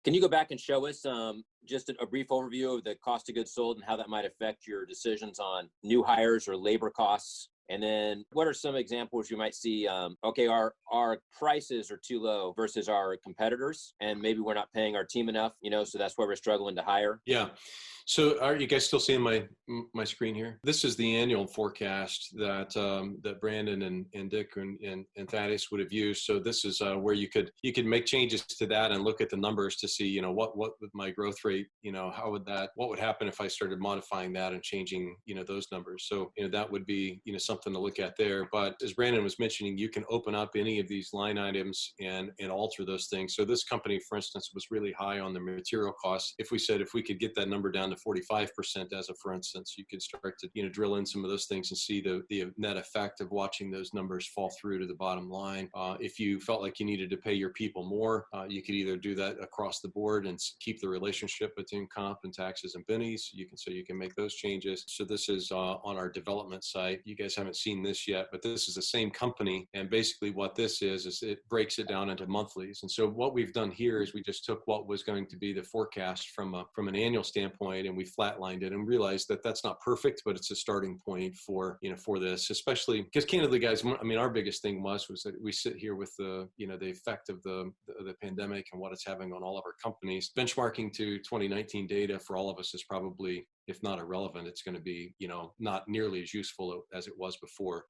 Can you go back and show us just a brief overview of the cost of goods sold and how that might affect your decisions on new hires or labor costs? And then what are some examples you might see? Okay, our prices are too low versus our competitors, and maybe we're not paying our team enough, so that's why we're struggling to hire. Yeah. So are you guys still seeing my screen here? This is the annual forecast that that Brandon and Dick and Thaddeus would have used. So this is where you could make changes to that and look at the numbers to see, what would my growth rate, what would happen if I started modifying that and changing, those numbers. So, that would be, something to look at there. But as Brandon was mentioning, you can open up any of these line items and alter those things. So this company, for instance, was really high on the material costs. If we could get that number down to 45% as a, for instance, you could start to, drill in some of those things and see the net effect of watching those numbers fall through to the bottom line. If you felt like you needed to pay your people more, you could either do that across the board and keep the relationship between comp and taxes and bennies. You can make those changes. So this is on our development site. You guys haven't seen this yet, but this is the same company. And basically what this is it breaks it down into monthlies. And so what we've done here is we just took what was going to be the forecast from an annual standpoint, and we flatlined it and realized that that's not perfect, but it's a starting point for this, especially because candidly, guys, our biggest thing was that we sit here with the effect of the pandemic and what it's having on all of our companies. Benchmarking to 2019 data for all of us is probably, if not irrelevant, it's going to be, not nearly as useful as it was before.